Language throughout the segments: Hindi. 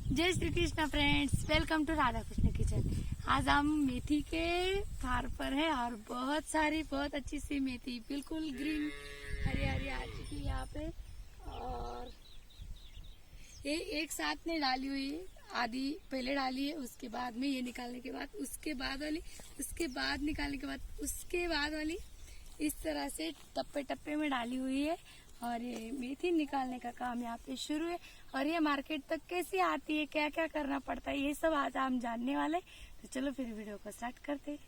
जय Shri Krishna friends, welcome to Radha Krishna kitchen. आज हम मेथी के फार पर है और बहुत अच्छी सी मेथी बिल्कुल ग्रीन हरी हरी आ चुकी है यहाँ पे। और ये एक साथ में डाली हुई है, आधी पहले डाली है, उसके बाद में ये निकालने के बाद उसके बाद वाली, उसके बाद निकालने के बाद उसके बाद वाली, इस तरह से टप्पे टप्पे में डाली हुई है। और ये मेथी निकालने का काम यहाँ पे शुरू है। और ये मार्केट तक कैसे आती है, क्या क्या करना पड़ता है, ये सब आज हम जानने वाले। तो चलो फिर वीडियो को स्टार्ट करते हैं।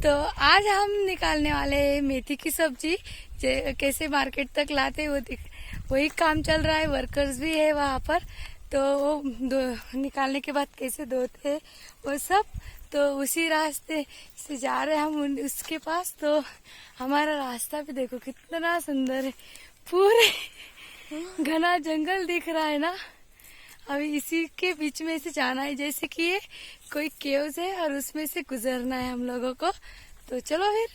तो आज हम निकालने वाले हैं मेथी की सब्जी। कैसे मार्केट तक लाते वही काम चल रहा है, वर्कर्स भी है वहाँ पर। तो वो निकालने के बाद कैसे धोते हैं वो सब, तो उसी रास्ते से जा रहे हैं हम उसके पास। तो हमारा रास्ता भी देखो कितना सुंदर है, पूरे घना जंगल दिख रहा है ना। अभी इसी के बीच में से जाना है, जैसे कि ये कोई केव्स है और उसमें से गुजरना है हम लोगों को। तो चलो फिर।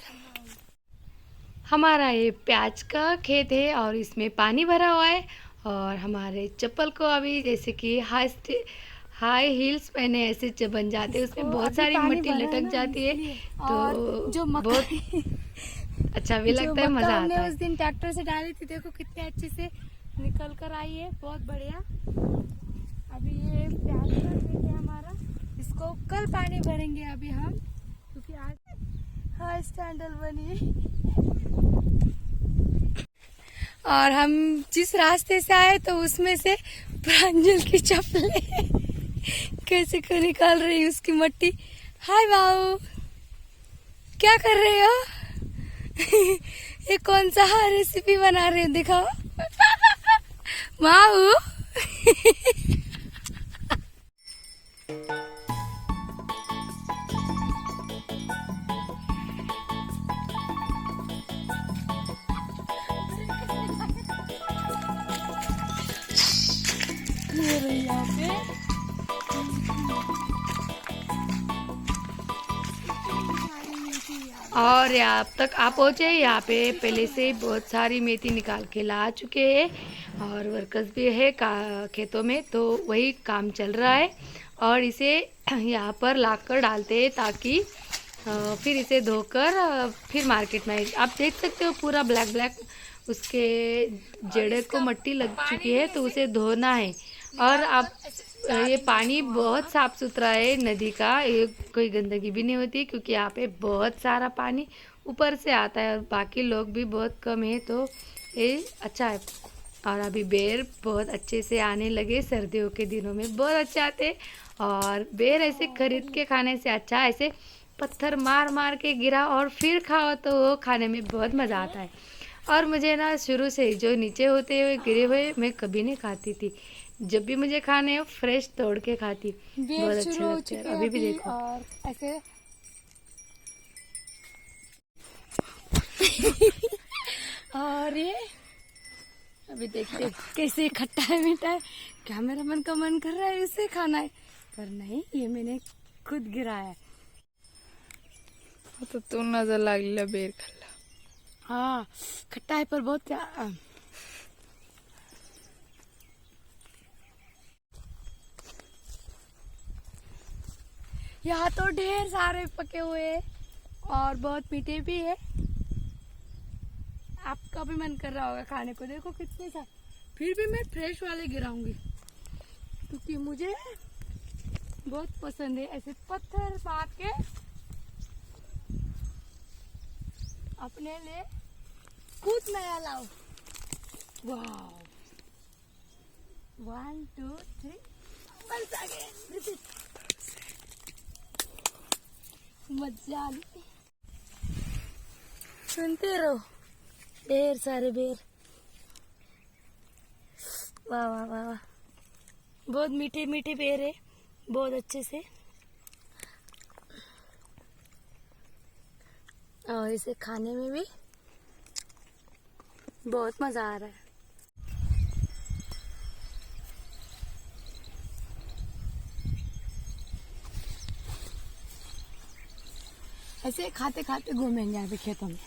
हमारा ये प्याज का खेत है और इसमें पानी भरा हुआ है। और हमारे चप्पल को अभी जैसे कि हाई हील्स पहने ऐसे बन जाते हैं, उसमें बहुत सारी मिट्टी लटक जाती है। तो जो बहुत अच्छा भी लगता है, मजा आता है। उस दिन ट्रैक्टर से डाली थी, देखो कितने अच्छे से निकल कर आई है, बहुत बढ़िया। अभी ये प्याज का खेत है हमारा, इसको कल पानी भरेंगे अभी हम, क्योंकि आज हाई स्टैंडर्ड बनी है। और हम जिस रास्ते से आए तो उसमें से प्रांजल की चप्पलें कैसे को निकाल रही है उसकी मट्टी। हाय बाबू, क्या कर रहे हो? ये कौन सा रेसिपी बना रहे हो, दिखाओ माऊ। यहाँ पे और यहाँ तक आप पहुँचे, यहाँ पे पहले से बहुत सारी मेथी निकाल के ला चुके हैं और वर्कर्स भी है खेतों में, तो वही काम चल रहा है। और इसे यहाँ पर लाकर डालते हैं ताकि फिर इसे धोकर फिर मार्केट में आप देख सकते हो पूरा ब्लैक ब्लैक उसके जड़े को मट्टी लग चुकी है, तो उसे धोना है। और आप ये पानी बहुत साफ सुथरा है नदी का, ये कोई गंदगी भी नहीं होती, क्योंकि यहाँ पे बहुत सारा पानी ऊपर से आता है और बाकी लोग भी बहुत कम है, तो ये अच्छा है। और अभी बेर बहुत अच्छे से आने लगे, सर्दियों के दिनों में बहुत अच्छे आते हैं। और बेर ऐसे खरीद के खाने से अच्छा ऐसे पत्थर मार मार के गिरा और फिर खाओ, तो वो खाने में बहुत मज़ा आता है। और मुझे ना शुरू से जो नीचे होते हुए गिरे हुए मैं कभी नहीं खाती थी, जब भी मुझे खाने हो फ्रेश तोड़ के खाती, बहुत अच्छे लगते हैं। अभी भी देखो और ऐसे और ये अभी देखते कैसे खट्टा है मीठा है, क्या मेरा मन का मन कर रहा है इसे खाना है, पर नहीं, ये मैंने खुद गिराया है। तो तू नजर लागलेला बेर खाल्ला। हाँ खट्टा है पर बहुत यहाँ तो ढेर सारे पके हुए हैं और बहुत मीठे भी है। आपका भी मन कर रहा होगा खाने को, देखो कितने सारे। फिर भी मैं फ्रेश वाले गिराऊंगी क्योंकि मुझे बहुत पसंद है ऐसे पत्थर मार के अपने लिए खुद नया लाओ। वाह, 1 2 3 बस आगे मजा आ गई। सुनते रहो, ढेर सारे बेर। वाह वाह वाह वाह, बहुत मीठे मीठे बेर है, बहुत अच्छे से। और इसे खाने में भी बहुत मजा आ रहा है। ऐसे खाते खाते घूमेंगे अभी खेतों में।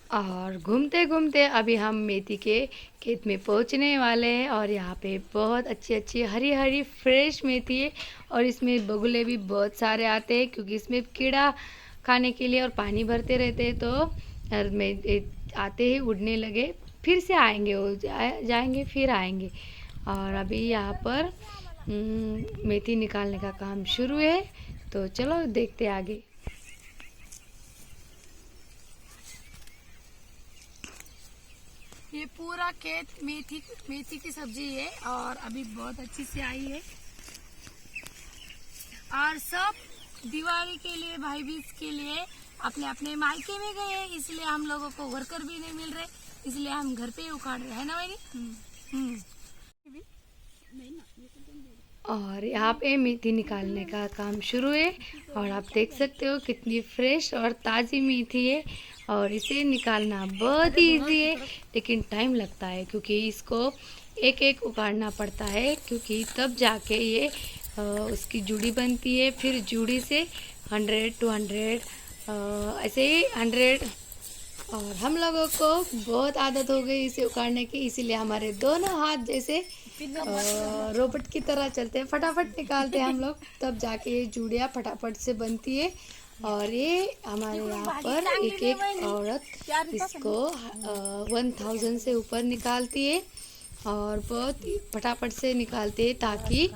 और घूमते घूमते अभी हम मेथी के खेत में पहुंचने वाले हैं और यहाँ पे बहुत अच्छी अच्छी हरी हरी फ्रेश मेथी है और इसमें बगुले भी बहुत सारे आते हैं क्योंकि इसमें कीड़ा खाने के लिए और पानी भरते रहते हैं। तो आते ही उड़ने लगे, फिर से आएंगे, वो जाएंगे फिर आएंगे। और अभी यहाँ पर मेथी निकालने का काम शुरू है, तो चलो देखते आगे। ये पूरा खेत मेथी की सब्जी है और अभी बहुत अच्छी से आई है। और सब दिवाली के लिए, भाई बीज के लिए अपने अपने मायके में गए हैं, इसलिए हम लोगों को वर्कर भी नहीं मिल रहे, इसलिए हम घर पे ही उखाड़ रहे हैं ना भाई। और यहाँ पे मेथी निकालने का काम शुरू है और आप देख सकते हो कितनी फ्रेश और ताज़ी मेथी है। और इसे निकालना बहुत ही इजी है, लेकिन टाइम लगता है क्योंकि इसको एक एक उखाड़ना पड़ता है, क्योंकि तब जाके ये उसकी जुड़ी बनती है। फिर जुड़ी से 100 to 100 ऐसे ही 100। और हम लोगों को बहुत आदत हो गई इसे उखाड़ने की, इसीलिए हमारे दोनों हाथ जैसे रोबोट की तरह चलते हैं, फटाफट निकालते हैं हम लोग, तब जाके ये जुड़ियाँ फटाफट से बनती है। और ये हमारे यहाँ पर एक एक औरत इसको 1000 से ऊपर निकालती है और बहुत फटाफट से निकालते हैं ताकि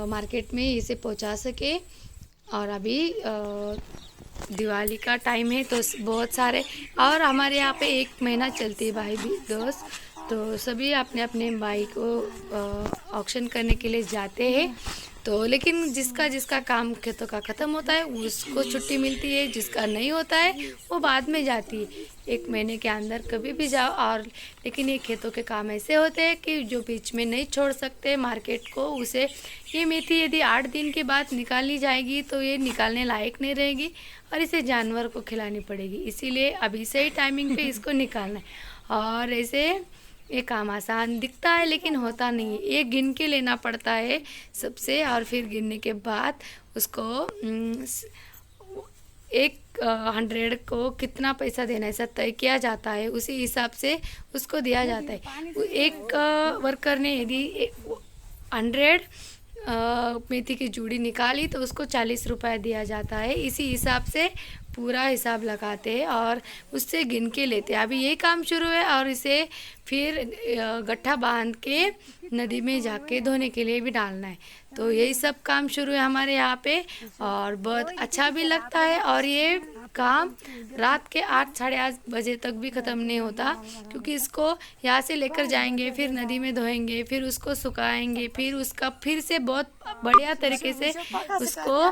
मार्केट में इसे पहुँचा सके। और अभी दिवाली का टाइम है तो बहुत सारे, और हमारे यहाँ पे 1 महीना चलती है भाई दोस्त, तो सभी अपने अपने भाई को ऑक्शन करने के लिए जाते हैं। तो लेकिन जिसका जिसका काम खेतों का ख़त्म होता है उसको छुट्टी मिलती है, जिसका नहीं होता है वो बाद में जाती है। 1 महीने के अंदर कभी भी जाओ। और लेकिन ये खेतों के काम ऐसे होते हैं कि जो बीच में नहीं छोड़ सकते मार्केट को, उसे ये मेथी यदि 8 दिन के बाद निकाली जाएगी तो ये निकालने लायक नहीं रहेगी और इसे जानवर को खिलानी पड़ेगी। इसीलिए अभी से ही टाइमिंग पे इसको निकालना है। और ऐसे ये काम आसान दिखता है लेकिन होता नहीं है, ये गिन के लेना पड़ता है सबसे, और फिर गिनने के बाद उसको 100 को कितना पैसा देना है ऐसा तय किया जाता है, उसी हिसाब से उसको दिया जाता है। एक वर्कर ने यदि 100 मेथी की जूड़ी निकाली तो उसको 40 रुपये दिया जाता है। इसी हिसाब से पूरा हिसाब लगाते हैं और उससे गिन के लेते हैं। अभी यही काम शुरू है और इसे फिर गट्ठा बांध के नदी में जाके धोने के लिए भी डालना है। तो यही सब काम शुरू है हमारे यहाँ पे और बहुत अच्छा भी लगता है। और ये काम रात के 8 साढ़े 8 बजे तक भी ख़त्म नहीं होता, क्योंकि इसको यहाँ से लेकर जाएंगे, फिर नदी में धोएंगे, फिर उसको सुखाएंगे, फिर उसका फिर से बहुत बढ़िया तरीके से उसको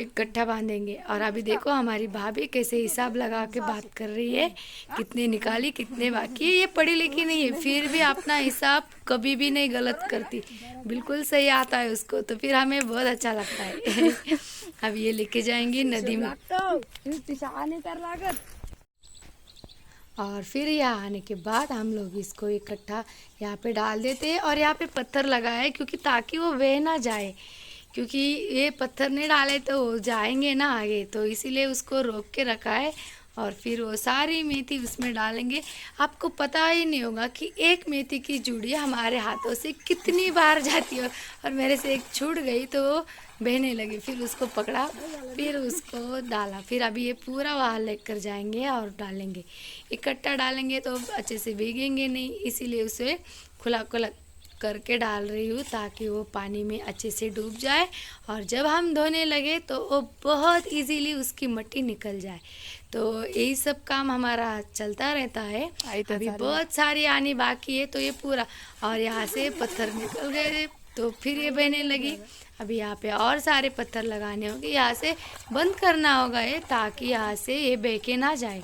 एक गट्ठा बांधेंगे। और अभी देखो हमारी भाभी कैसे हिसाब लगा के बात कर रही है, कितने निकाली कितने बाकी। ये पढ़ी लिखी नहीं है फिर भी अपना हिसाब कभी भी नहीं गलत करती, बिल्कुल सही आता है उसको, तो फिर हमें बहुत अच्छा लगता है। अब ये लेके जाएंगे नदी में और फिर यहाँ आने के बाद हम लोग इसको इकट्ठा यहाँ पे डाल देते हैं। और यहाँ पे पत्थर लगाए क्योंकि ताकि वो बह ना जाए, क्योंकि ये पत्थर नहीं डाले तो वो जाएंगे ना आगे, तो इसीलिए उसको रोक के रखा है। और फिर वो सारी मेथी उसमें डालेंगे। आपको पता ही नहीं होगा कि एक मेथी की जूड़ी हमारे हाथों से कितनी बार जाती है। और मेरे से एक छूट गई तो वो बहने लगी, फिर उसको पकड़ा, फिर उसको डाला, फिर अभी ये पूरा वहाँ लेकर जाएंगे और डालेंगे। इकट्ठा डालेंगे तो अच्छे से भीगेंगे नहीं, इसीलिए उसे खुला खुला करके डाल रही हूँ ताकि वो पानी में अच्छे से डूब जाए और जब हम धोने लगे तो वो बहुत इजीली उसकी मट्टी निकल जाए। तो यही सब काम हमारा चलता रहता है। अभी बहुत सारी आनी बाकी है, तो ये पूरा, और यहाँ से पत्थर निकल गए तो फिर ये बहने लगी। अभी यहाँ पे और सारे पत्थर लगाने होंगे, यहाँ से बंद करना होगा ये ताकि यहाँ से ये बहके ना जाए,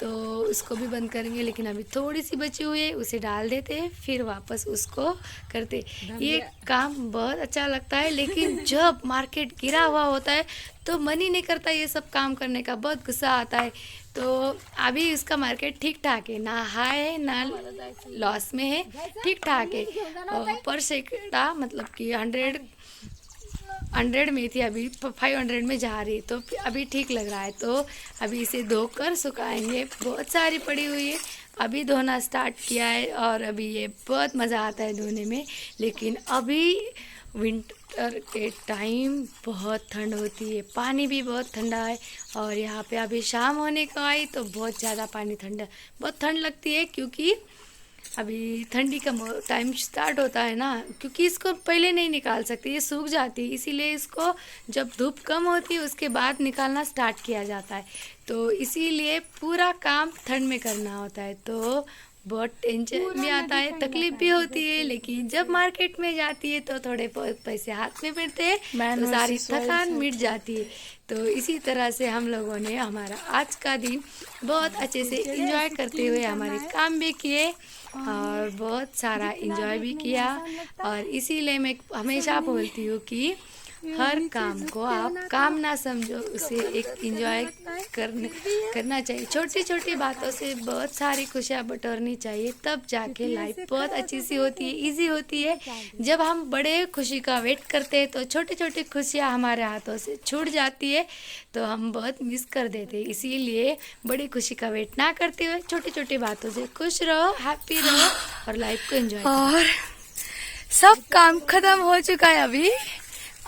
तो उसको भी बंद करेंगे। लेकिन अभी थोड़ी सी बची हुई है, उसे डाल देते हैं, फिर वापस उसको करते। ये काम बहुत अच्छा लगता है, लेकिन जब मार्केट गिरा हुआ होता है तो मन ही नहीं करता ये सब काम करने का, बहुत गुस्सा आता है। तो अभी उसका मार्केट ठीक ठाक है, ना हाई है ना लॉस में है, ठीक ठाक है। पर सैकड़ा मतलब कि 500 में थी, अभी 500 में जा रही, तो अभी ठीक लग रहा है। तो अभी इसे धोकर सुखाएंगे। बहुत सारी पड़ी हुई है, अभी धोना स्टार्ट किया है और अभी ये बहुत मज़ा आता है धोने में। लेकिन अभी विंटर के टाइम बहुत ठंड होती है, पानी भी बहुत ठंडा है। और यहाँ पे अभी शाम होने को आई तो बहुत ज़्यादा पानी ठंडा, बहुत ठंड लगती है क्योंकि अभी ठंडी का टाइम स्टार्ट होता है ना, क्योंकि इसको पहले नहीं निकाल सकते, ये सूख जाती है, इसीलिए इसको जब धूप कम होती है उसके बाद निकालना स्टार्ट किया जाता है। तो इसीलिए पूरा काम ठंड में करना होता है, तो बहुत टेंशन भी आता है, तकलीफ भी होती है। लेकिन जब मार्केट में जाती है तो थोड़े बहुत पैसे हाथ में मिलते हैं तो सारी थकान मिट जाती है। तो इसी तरह से हम लोगों ने हमारा आज का दिन बहुत अच्छे से एंजॉय करते हुए हमारे काम भी किए और बहुत सारा एंजॉय भी किया। और इसीलिए मैं हमेशा बोलती हूँ कि हर काम को आप काम ना समझो, उसे एक एंजॉय करना चाहिए। छोटी छोटी बातों से बहुत सारी खुशियाँ बटोरनी चाहिए, तब जाके लाइफ बहुत अच्छी सी होती है, इजी होती है। जब हम बड़े खुशी का वेट करते हैं तो छोटी छोटी खुशियाँ हमारे हाथों से छूट जाती है, तो हम बहुत मिस कर देते हैं। इसीलिए बड़ी खुशी का वेट ना करते हुए छोटी छोटी बातों से खुश रहो, हैप्पी रहो और लाइफ को एंजॉय करो। और सब काम खत्म हो चुका है,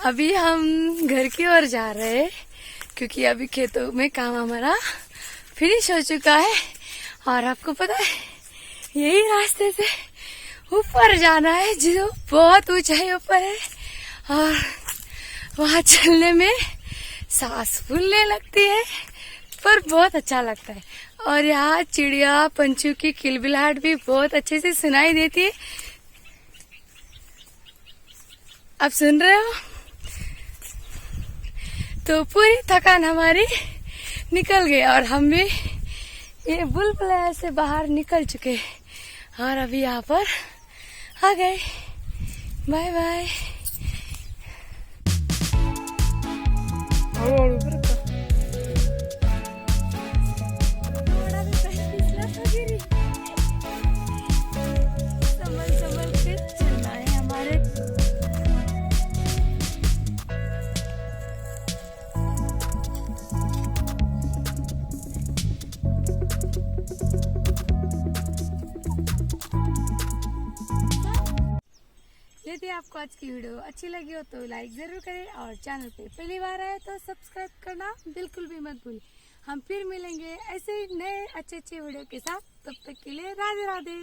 अभी हम घर की ओर जा रहे हैं क्योंकि अभी खेतों में काम हमारा फिनिश हो चुका है। और आपको पता है यही रास्ते से ऊपर जाना है जो बहुत ऊंचाई ऊपर है, और वहाँ चलने में सांस फूलने लगती है पर बहुत अच्छा लगता है। और यहाँ चिड़िया पंछियों की किलबिलाहट भी बहुत अच्छे से सुनाई देती है। आप सुन रहे हो? तो पूरी थकान हमारी निकल गई और हम भी ये बुलबुला से बाहर निकल चुके और अभी यहाँ पर आ गए। Bye bye. संभल के चलना है हमारे। यदि आपको आज की वीडियो अच्छी लगी हो तो लाइक जरूर करें और चैनल पे पहली बार आए तो सब्सक्राइब करना बिल्कुल भी मत भूलें। हम फिर मिलेंगे ऐसे ही नए अच्छे वीडियो के साथ, तब तक के लिए राधे राधे।